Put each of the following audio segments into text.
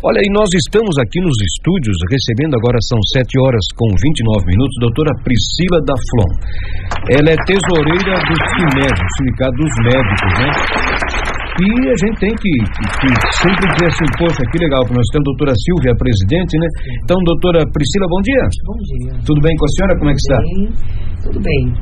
Olha, e nós estamos aqui nos estúdios recebendo, agora são 7h29, doutora Priscila da Flon. Ela é tesoureira do CIMED, o Sindicato dos Médicos, né? E a gente tem que sempre dizer assim, poxa, que legal, que nós temos a doutora Silvia, a presidente, né? Então, doutora Priscila, bom dia. Bom dia. Tudo bem com a senhora? Como é que está? Tudo bem.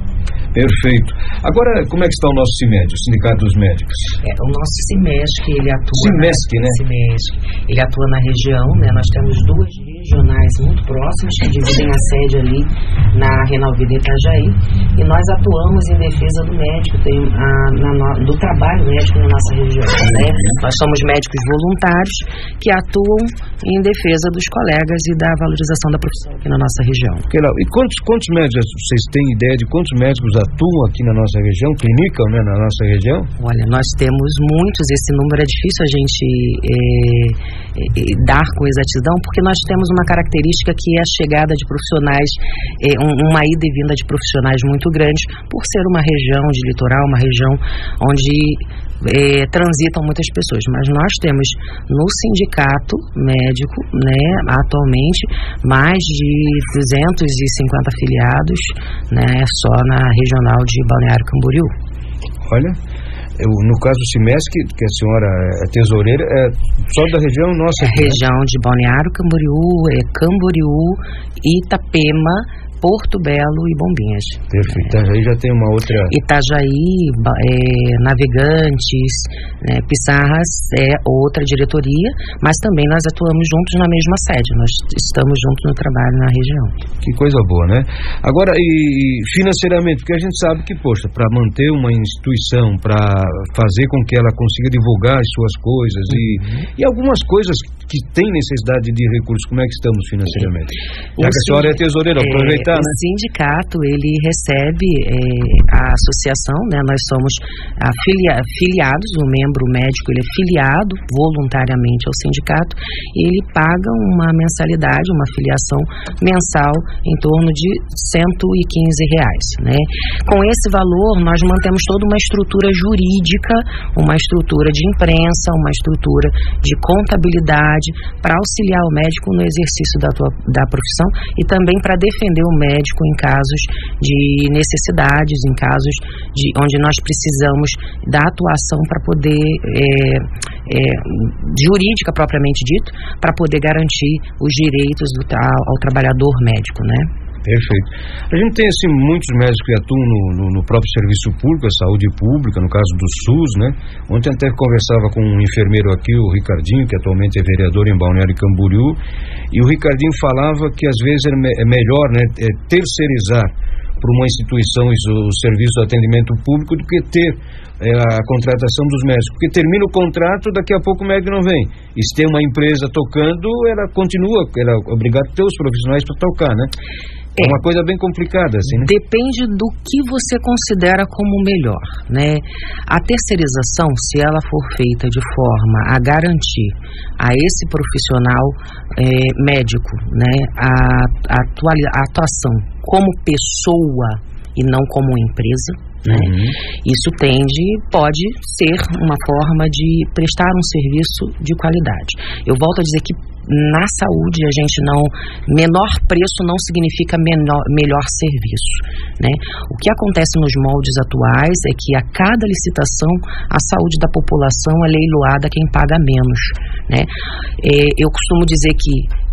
Perfeito. Agora, como é que está o nosso CIMED, o Sindicato dos Médicos? O nosso CIMESC, ele atua... CIMESC, né? CIMESC. Ele atua na região, né? Nós temos duas regionais muito próximas que dividem a sede ali na Renalvida e Itajaí. E nós atuamos em defesa do médico, do trabalho médico na nossa região, né? Nós somos médicos voluntários que atuam em defesa dos colegas e da valorização da profissão aqui na nossa região. E quantos médicos, vocês têm ideia de quantos médicos atuam aqui na nossa região, clinicam, né, na nossa região? Olha, nós temos muitos, esse número é difícil a gente dar com exatidão, porque nós temos uma característica que é a chegada de profissionais, uma ida e vinda de profissionais muito grande, por ser uma região de litoral, uma região onde transitam muitas pessoas, mas nós temos no sindicato médico, né, atualmente mais de 250 afiliados, né, só na regional de Balneário Camboriú. Olha, no caso do CIMESC, que a senhora é tesoureira, é só da região nossa? Região de Balneário Camboriú, Itapema, Porto Belo e Bombinhas. Perfeito. Itajaí já tem uma outra... Itajaí, Navegantes, Pissarras é outra diretoria, mas também nós atuamos juntos na mesma sede. Nós estamos juntos no trabalho na região. Que coisa boa, né? Agora, e financeiramente, porque a gente sabe que, poxa, para manter uma instituição, para fazer com que ela consiga divulgar as suas coisas e algumas coisas que têm necessidade de recursos, como é que estamos financeiramente? Já que a senhora é tesoureira, aproveitar. O sindicato, ele recebe a associação, né? Nós somos afiliados, o membro médico, ele é filiado voluntariamente ao sindicato e ele paga uma mensalidade, uma filiação mensal em torno de R$115, né? Com esse valor, nós mantemos toda uma estrutura jurídica, uma estrutura de imprensa, uma estrutura de contabilidade para auxiliar o médico no exercício da profissão e também para defender o médico em casos de necessidades, em casos onde nós precisamos da atuação para poder, jurídica propriamente dito, para poder garantir os direitos ao trabalhador médico, né? Perfeito. A gente tem assim muitos médicos que atuam no próprio serviço público, a saúde pública, no caso do SUS, né? Ontem até conversava com um enfermeiro aqui, o Ricardinho, que atualmente é vereador em Balneário Camboriú, e o Ricardinho falava que às vezes é melhor, né, terceirizar para uma instituição o serviço de atendimento público do que ter a contratação dos médicos, porque termina o contrato, daqui a pouco o médico não vem, e se tem uma empresa tocando, ela continua, ela é obrigada a ter os profissionais para tocar, né? É uma coisa bem complicada, assim, né? Depende do que você considera como melhor, né? A terceirização, se ela for feita de forma a garantir a esse profissional médico, né, a atuação como pessoa e não como empresa, né? Isso pode ser uma forma de prestar um serviço de qualidade. Eu volto a dizer que na saúde menor preço não significa melhor serviço, né? O que acontece nos moldes atuais é que a cada licitação a saúde da população é leiloada quem paga menos, né? Eu costumo dizer que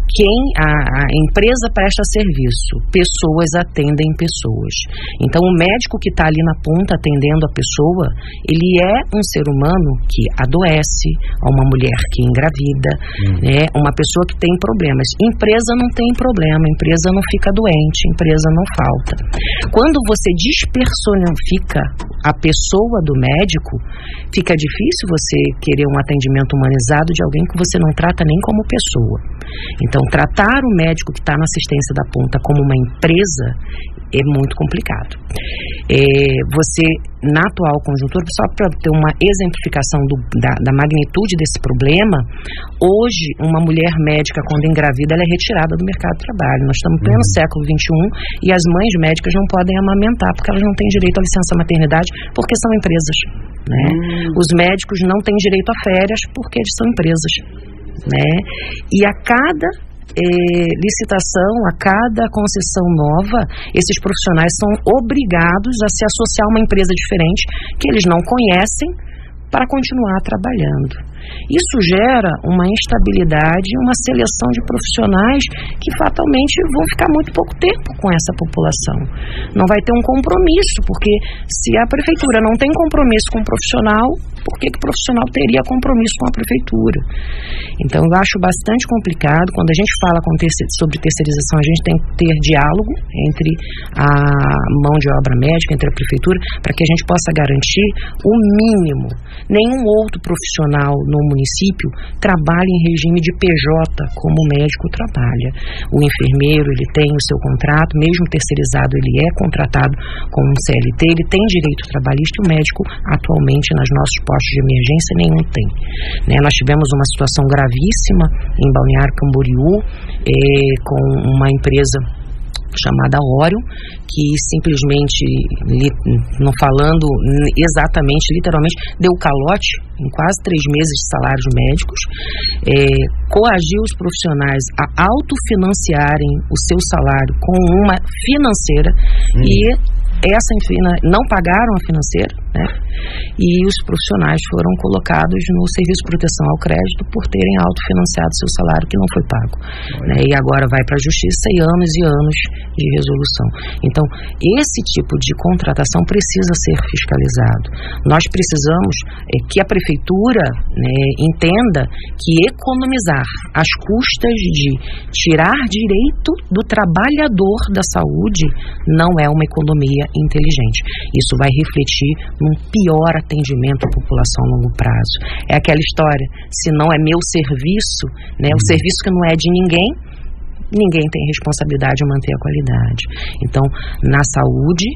a empresa presta serviço, pessoas atendem pessoas. Então o médico que está ali na ponta atendendo a pessoa, ele é um ser humano que adoece, uma mulher que engravida, né? Uma pessoa que tem problemas. Empresa não tem problema, empresa não fica doente, empresa não falta. Quando você despersonifica a pessoa do médico, fica difícil você querer um atendimento humanizado de alguém que você não trata nem como pessoa. Então, tratar o médico que está na assistência da ponta como uma empresa é muito complicado. Você, na atual conjuntura, só para ter uma exemplificação da magnitude desse problema, hoje, uma mulher médica, quando engravida, ela é retirada do mercado de trabalho. Nós estamos em pleno século XXI e as mães médicas não podem amamentar, porque elas não têm direito à licença maternidade, porque são empresas, né? Os médicos não têm direito a férias, porque eles são empresas. né? E a cada licitação, a cada concessão nova, esses profissionais são obrigados a se associar a uma empresa diferente que eles não conhecem para continuar trabalhando. Isso gera uma instabilidade e uma seleção de profissionais que fatalmente vão ficar muito pouco tempo com essa população. Não vai ter um compromisso, porque se a prefeitura não tem compromisso com o profissional, por que o profissional teria compromisso com a prefeitura? Então eu acho bastante complicado. Quando a gente fala sobre terceirização, a gente tem que ter diálogo entre a mão de obra médica, entre a prefeitura, para que a gente possa garantir o mínimo. Nenhum outro profissional no município trabalha em regime de PJ como o médico trabalha. O enfermeiro, ele tem o seu contrato, mesmo terceirizado, ele é contratado com um CLT, ele tem direito trabalhista, e o médico atualmente nos nossos postos de emergência nenhum tem, né? Nós tivemos uma situação gravíssima em Balneário Camboriú, com uma empresa chamada Orion, que simplesmente, não falando exatamente, literalmente, deu calote em quase 3 meses de salários médicos, coagiu os profissionais a autofinanciarem o seu salário com uma financeira e não pagaram a financeira, né? E os profissionais foram colocados no Serviço de Proteção ao Crédito por terem autofinanciado seu salário que não foi pago, né? E agora vai para a Justiça e anos de resolução. Então, esse tipo de contratação precisa ser fiscalizado. Nós precisamos que a Prefeitura, né, entenda que economizar às custas de tirar direito do trabalhador da saúde não é uma economia inteligente. Isso vai refletir num pior atendimento à população a longo prazo. É aquela história, se não é meu serviço, né, o serviço que não é de ninguém tem responsabilidade de manter a qualidade. Então, na saúde,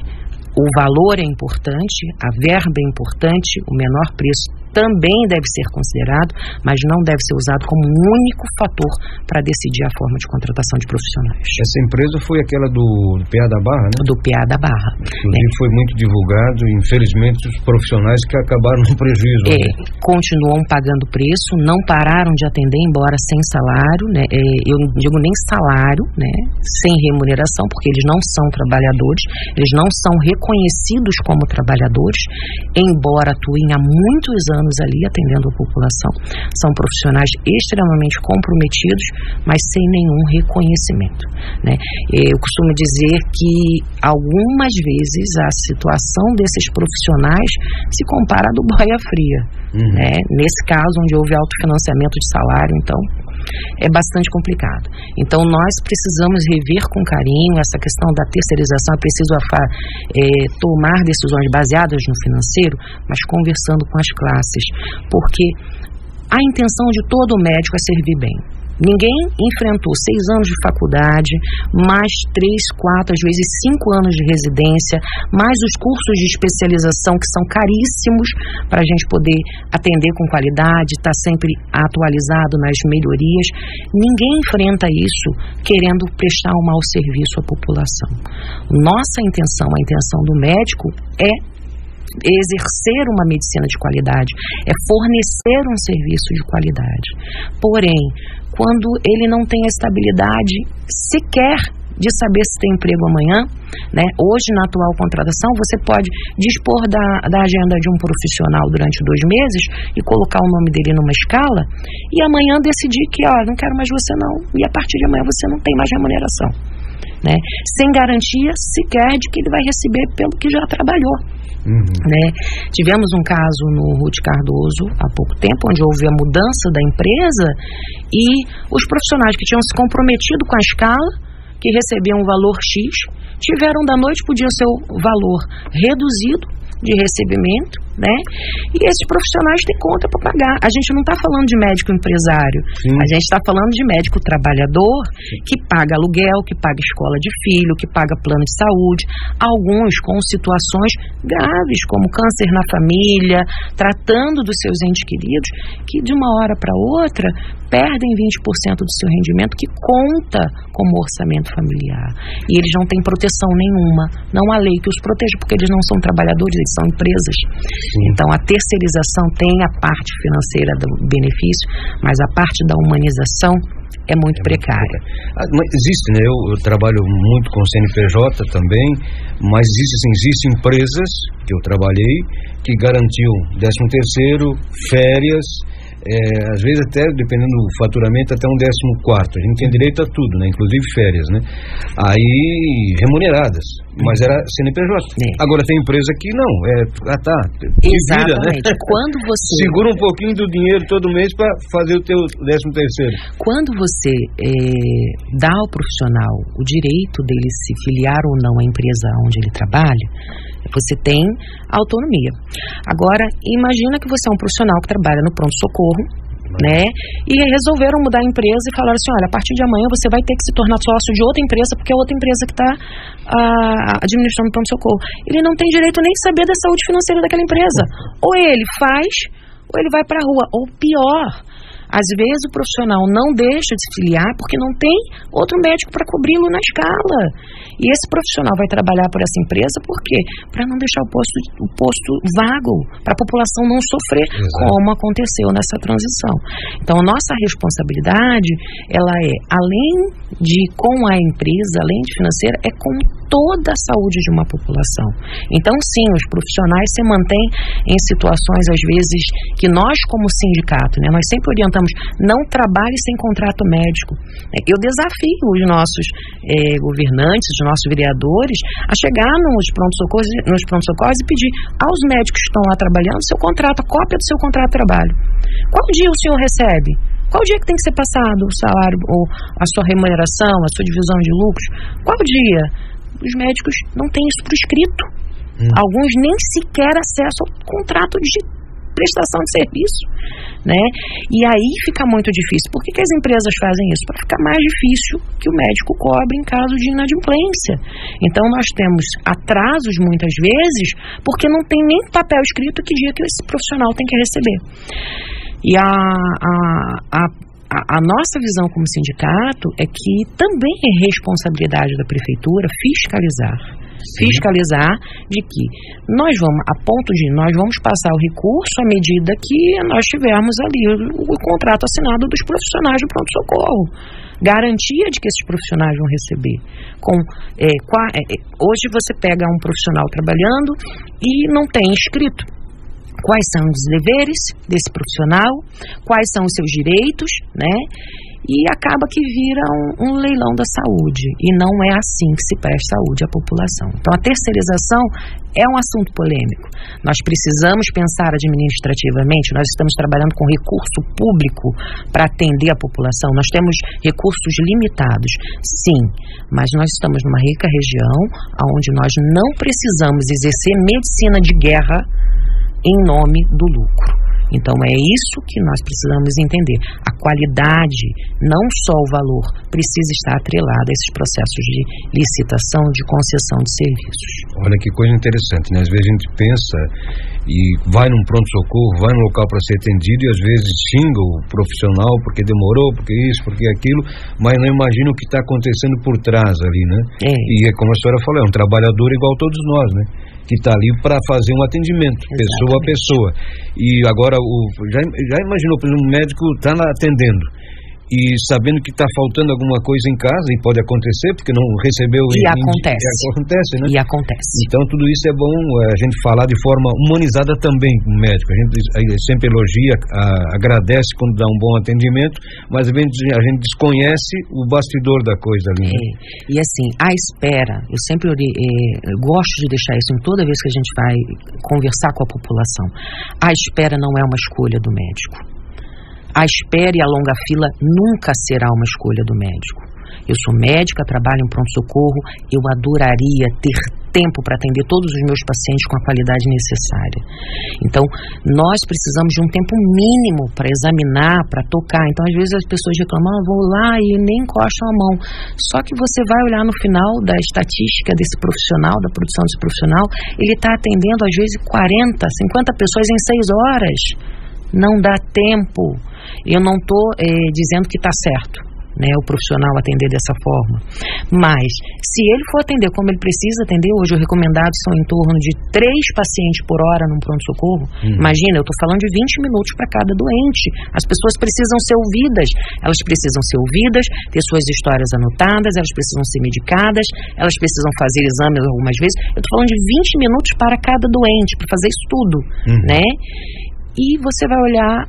o valor é importante, a verba é importante, o menor preço também deve ser considerado, mas não deve ser usado como um único fator para decidir a forma de contratação de profissionais. Essa empresa foi aquela do PA da Barra, né? Do PA da Barra. Inclusive foi muito divulgado, e infelizmente os profissionais que acabaram no prejuízo. Continuam pagando preço, não pararam de atender, embora sem salário, né? Eu não digo nem salário, né? Sem remuneração, porque eles não são trabalhadores, eles não são reconhecidos como trabalhadores, embora atuem há muitos anos ali atendendo a população. São profissionais extremamente comprometidos, mas sem nenhum reconhecimento, né? Eu costumo dizer que algumas vezes a situação desses profissionais se compara à do boia fria, né? Nesse caso, onde houve autofinanciamento de salário, então é bastante complicado. Então nós precisamos rever com carinho essa questão da terceirização. É preciso tomar decisões baseadas no financeiro, mas conversando com as classes, porque a intenção de todo médico é servir bem. Ninguém enfrentou 6 anos de faculdade, mais 3, 4, às vezes 5 anos de residência, mais os cursos de especialização que são caríssimos para a gente poder atender com qualidade, estar sempre atualizado nas melhorias. Ninguém enfrenta isso querendo prestar um mau serviço à população. Nossa intenção, a intenção do médico é exercer uma medicina de qualidade, é fornecer um serviço de qualidade. Porém, quando ele não tem a estabilidade sequer de saber se tem emprego amanhã, né? Hoje, na atual contratação, você pode dispor da agenda de um profissional durante 2 meses e colocar o nome dele numa escala e amanhã decidir que, não quero mais você não, e a partir de amanhã você não tem mais remuneração, né? Sem garantia sequer de que ele vai receber pelo que já trabalhou. Né? Tivemos um caso no Ruth Cardoso há pouco tempo, onde houve a mudança da empresa e os profissionais que tinham se comprometido com a escala, que recebiam um valor X, tiveram da noite para o dia o seu valor reduzido de recebimento, né? E esses profissionais têm conta para pagar. A gente não está falando de médico empresário, a gente está falando de médico trabalhador que paga aluguel, que paga escola de filho, que paga plano de saúde, alguns com situações graves, como câncer na família, tratando dos seus entes queridos, que de uma hora para outra perdem 20% do seu rendimento, que conta como orçamento familiar. E eles não têm proteção nenhuma, não há lei que os proteja, porque eles não são trabalhadores, eles são empresas. Então a terceirização tem a parte financeira do benefício, mas a parte da humanização é muito precária. Mas existe, né? Eu trabalho muito com CNPJ também, mas existem empresas que eu trabalhei que garantiam 13º, férias, às vezes até, dependendo do faturamento, até um 14º. A gente tem direito a tudo, né? Inclusive férias, né? Aí, remuneradas, mas era CNPJ. Agora tem empresa que não, exatamente. Vira, né? Quando você segura um pouquinho do dinheiro todo mês para fazer o teu 13º. Quando você dá ao profissional o direito dele se filiar ou não à empresa onde ele trabalha, você tem autonomia. Agora, imagina que você é um profissional que trabalha no pronto-socorro, né? E resolveram mudar a empresa e falaram assim, olha, a partir de amanhã você vai ter que se tornar sócio de outra empresa, porque é outra empresa que está administrando o pronto-socorro. Ele não tem direito nem de saber da saúde financeira daquela empresa. Ou ele faz, ou ele vai para a rua. Ou pior, às vezes o profissional não deixa de se filiar porque não tem outro médico para cobri-lo na escala. E esse profissional vai trabalhar por essa empresa por quê? Para não deixar o posto vago, para a população não sofrer. Exato. Como aconteceu nessa transição. Então a nossa responsabilidade, ela é, além de com a empresa, além de financeira, é com toda a saúde de uma população. Então sim, os profissionais se mantêm em situações às vezes que nós como sindicato, né, nós sempre orientamos, não trabalhe sem contrato médico. Eu desafio os nossos governantes, os nossos vereadores a chegar nos pronto-socorros e pedir aos médicos que estão lá trabalhando seu contrato, a cópia do seu contrato de trabalho. Qual dia o senhor recebe? Qual dia que tem que ser passado o salário ou a sua remuneração, a sua divisão de lucros? Qual dia? Os médicos não têm isso por escrito. Alguns nem sequer acesso ao contrato de prestação de serviço, né? E aí fica muito difícil. Por que as empresas fazem isso? Para ficar mais difícil que o médico cobre em caso de inadimplência. Então nós temos atrasos muitas vezes porque não tem nem papel escrito que dia que esse profissional tem que receber. E a nossa visão como sindicato é que também é responsabilidade da prefeitura fiscalizar de que nós vamos passar o recurso à medida que nós tivermos ali o contrato assinado dos profissionais do pronto-socorro. Garantia de que esses profissionais vão receber. Hoje você pega um profissional trabalhando e não tem escrito quais são os deveres desse profissional, quais são os seus direitos, né? E acaba que vira um leilão da saúde. E não é assim que se presta saúde à população. Então a terceirização é um assunto polêmico. Nós precisamos pensar administrativamente, nós estamos trabalhando com recurso público para atender a população. Nós temos recursos limitados, sim, mas nós estamos numa rica região onde nós não precisamos exercer medicina de guerra em nome do lucro. Então é isso que nós precisamos entender. A qualidade, não só o valor, precisa estar atrelada a esses processos de licitação, de concessão de serviços. Olha que coisa interessante, né? Às vezes a gente pensa e vai num pronto-socorro, vai num local para ser atendido e às vezes xinga o profissional porque demorou, porque isso, porque aquilo, mas não imagina o que está acontecendo por trás ali, né? E como a senhora falou, é um trabalhador igual todos nós, né? Que está ali para fazer um atendimento, pessoa a pessoa. E agora, já imaginou, por exemplo, um médico está lá atendendo e sabendo que está faltando alguma coisa em casa, e pode acontecer, porque não recebeu... Acontece, né? E acontece. Então, tudo isso é bom a gente falar de forma humanizada também com o médico. A gente sempre elogia, agradece quando dá um bom atendimento, mas a gente desconhece o bastidor da coisa ali. Né? E assim, a espera, eu sempre gosto de deixar isso em toda vez que a gente vai conversar com a população. A espera não é uma escolha do médico. A espera e a longa fila nunca será uma escolha do médico. Eu sou médica, trabalho em pronto-socorro, eu adoraria ter tempo para atender todos os meus pacientes com a qualidade necessária. Então, nós precisamos de um tempo mínimo para examinar, para tocar. Então, às vezes as pessoas reclamam, vou lá e nem encostam a mão. Só que você vai olhar no final da estatística desse profissional, da produção desse profissional, ele está atendendo às vezes 40, 50 pessoas em 6 horas. Não dá tempo. Eu não estou dizendo que está certo. né, o profissional atender dessa forma. Mas, se ele for atender como ele precisa atender, hoje o recomendado são em torno de 3 pacientes por hora num pronto-socorro. Imagina, eu estou falando de 20 minutos para cada doente. As pessoas precisam ser ouvidas, ter suas histórias anotadas, elas precisam ser medicadas, elas precisam fazer exames algumas vezes. Eu estou falando de 20 minutos para cada doente, para fazer isso tudo, né? E você vai olhar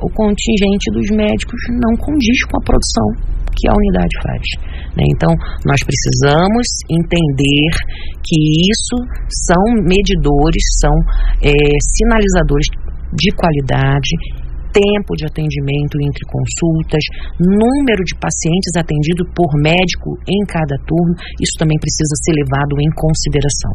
o contingente dos médicos não condiz com a produção que a unidade faz, né? Então, nós precisamos entender que isso são medidores, são sinalizadores de qualidade, tempo de atendimento entre consultas, número de pacientes atendidos por médico em cada turno. Isso também precisa ser levado em consideração,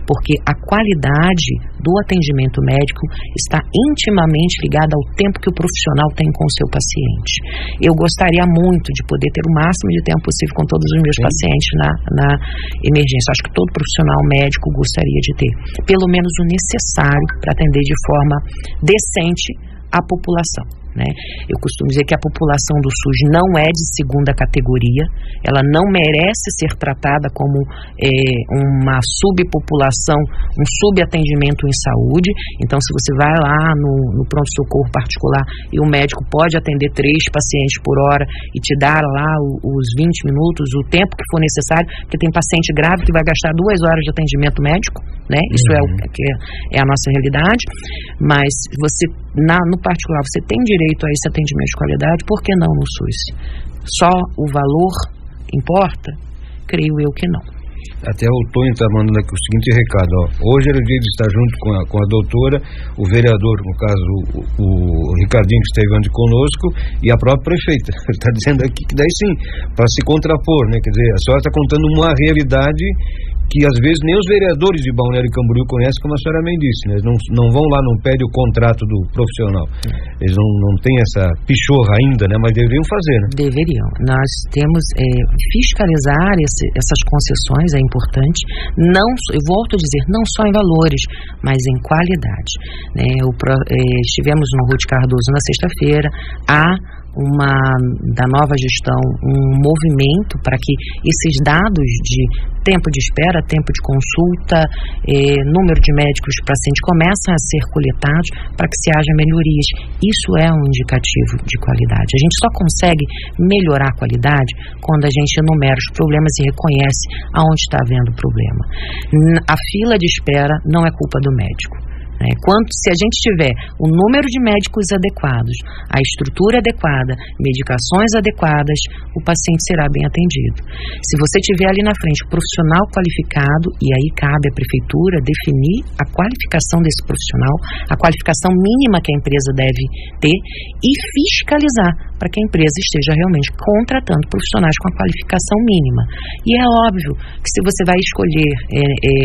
porque a qualidade do atendimento médico está intimamente ligada ao tempo que o profissional tem com o seu paciente. Eu gostaria muito de poder ter o máximo de tempo possível com todos os meus pacientes na emergência. Acho que todo profissional médico gostaria de ter pelo menos o necessário para atender de forma decente a população, né? Eu costumo dizer que a população do SUS não é de segunda categoria, ela não merece ser tratada como uma subpopulação, um subatendimento em saúde. Então, se você vai lá no pronto-socorro particular e o médico pode atender 3 pacientes por hora e te dar lá os 20 minutos, o tempo que for necessário, porque tem paciente grave que vai gastar 2 horas de atendimento médico, né? Isso é a nossa realidade, mas você no particular, você tem direito a esse atendimento de qualidade, por que não no SUS? Só o valor importa? Creio eu que não. Até o Tonho está mandando aqui o seguinte recado, ó. Hoje era o dia de estar junto com a doutora, o vereador, no caso o Ricardinho, que esteve ontem conosco, e a própria prefeita. Ele está dizendo aqui que daí sim, para se contrapor, né? Quer dizer, a senhora está contando uma realidade que às vezes nem os vereadores de Balneário Camboriú conhecem, como a senhora bem disse, né? Eles não vão lá, não pedem o contrato do profissional. Eles não têm essa pichorra ainda, né? Mas deveriam fazer, né? Deveriam. Nós temos fiscalizar essas concessões, é importante. Não, eu volto a dizer, não só em valores, mas em qualidade, né? Estivemos no Ruth Cardoso na sexta-feira, da nova gestão, um movimento para que esses dados de tempo de espera, tempo de consulta, número de médicos pacientes comecem a ser coletados para que se haja melhorias. Isso é um indicativo de qualidade. A gente só consegue melhorar a qualidade quando a gente enumera os problemas e reconhece aonde está havendo problema. A fila de espera não é culpa do médico. Se a gente tiver o número de médicos adequados, a estrutura adequada, medicações adequadas, o paciente será bem atendido. Se você tiver ali na frente um profissional qualificado, e aí cabe à prefeitura definir a qualificação desse profissional, a qualificação mínima que a empresa deve ter, e fiscalizar para que a empresa esteja realmente contratando profissionais com a qualificação mínima. E é óbvio que se você vai escolher,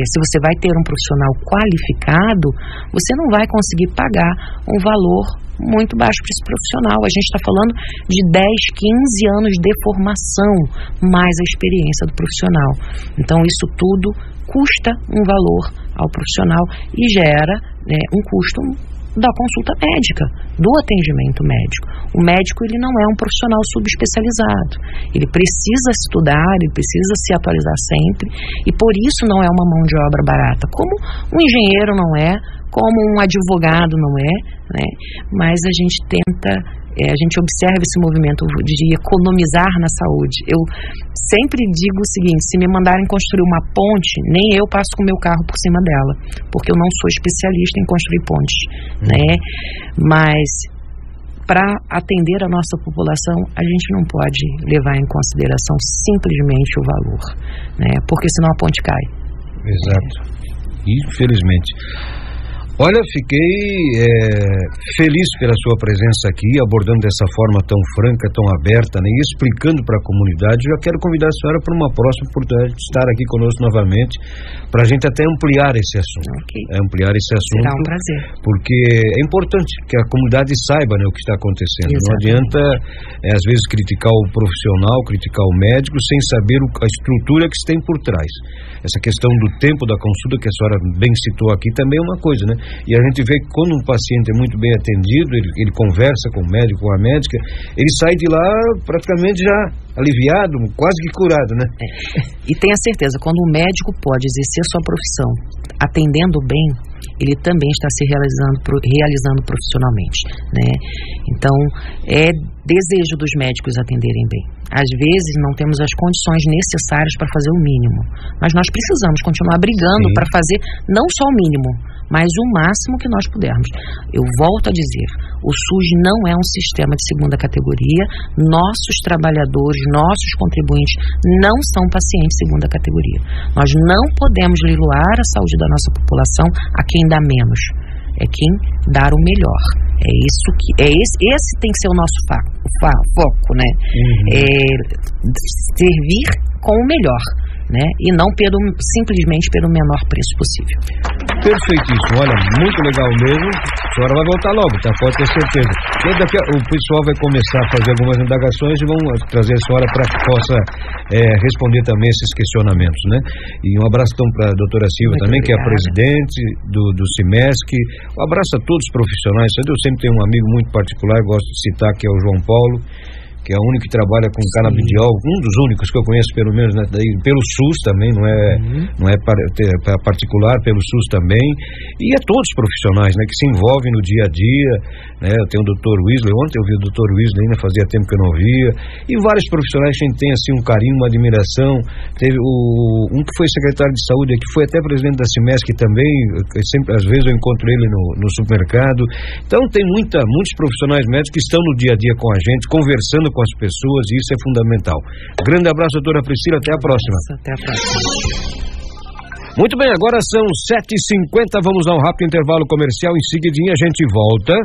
se você vai ter um profissional qualificado, você não vai conseguir pagar um valor muito baixo para esse profissional. A gente está falando de 10, 15 anos de formação, mais a experiência do profissional. Então, isso tudo custa um valor ao profissional e gera um custo da consulta médica, do atendimento médico. O médico, ele não é um profissional subespecializado. Ele precisa estudar, ele precisa se atualizar sempre, e por isso não é uma mão de obra barata. Como um engenheiro não é, como um advogado não é, né? Mas a gente tenta, a gente observa esse movimento de economizar na saúde. Eu sempre digo o seguinte: se me mandarem construir uma ponte, nem eu passo com o meu carro por cima dela, porque eu não sou especialista em construir pontes, né? Mas para atender a nossa população, a gente não pode levar em consideração simplesmente o valor, né? Porque senão a ponte cai. Exato. Infelizmente. Olha, fiquei feliz pela sua presença aqui, abordando dessa forma tão franca, tão aberta, né, e explicando para a comunidade. Já quero convidar a senhora para uma próxima oportunidade de estar aqui conosco novamente, para a gente até ampliar esse assunto. Okay. Ampliar esse assunto. Será um prazer. Porque é importante que a comunidade saiba, né, o que está acontecendo. Exatamente. Não adianta, às vezes, criticar o profissional, criticar o médico, sem saber a estrutura que se tem por trás. Essa questão do tempo da consulta, que a senhora bem citou aqui, também é uma coisa, né? E a gente vê que quando um paciente é muito bem atendido, ele conversa com o médico, com a médica, ele sai de lá praticamente já aliviado, quase que curado, né? E tenha certeza, quando o médico pode exercer sua profissão atendendo bem, ele também está se realizando profissionalmente, né? Então, é desejo dos médicos atenderem bem. Às vezes não temos as condições necessárias para fazer o mínimo, mas nós precisamos continuar brigando para fazer não só o mínimo, mas o máximo que nós pudermos. Eu volto a dizer, o SUS não é um sistema de segunda categoria, nossos trabalhadores, nossos contribuintes não são pacientes de segunda categoria. Nós não podemos leiloar a saúde da nossa população a quem dá menos, é quem dar o melhor. Esse tem que ser o nosso foco, né? Servir com o melhor, né? E não simplesmente pelo menor preço possível. Perfeitíssimo, olha, muito legal mesmo. A senhora vai voltar logo, tá? Pode ter certeza. O pessoal vai começar a fazer algumas indagações e vão trazer a senhora para que possa responder também esses questionamentos, né? E um abraço então para a doutora Silva muito também, obrigada, que é a presidente do CIMESC. Um abraço a todos os profissionais. Eu sempre tenho um amigo muito particular, gosto de citar, que é o João Paulo, que é o único que trabalha com canabidiol, um dos únicos que eu conheço, pelo menos, né, pelo SUS também, não é particular, pelo SUS também, e a todos os profissionais, né, que se envolvem no dia a dia, né? Eu tenho o Dr. Weasley, ontem eu vi o Dr. Weasley, ainda fazia tempo que eu não via, e vários profissionais que a gente tem assim um carinho, uma admiração. Teve um que foi secretário de saúde aqui, foi até presidente da CIMESC também, às vezes eu encontro ele no supermercado. Então tem muitos profissionais médicos que estão no dia a dia com a gente, conversando com as pessoas, e isso é fundamental. Grande abraço, doutora Priscila, até a próxima. Até a próxima. Muito bem, agora são 7h50, vamos a um rápido intervalo comercial, em seguidinha a gente volta.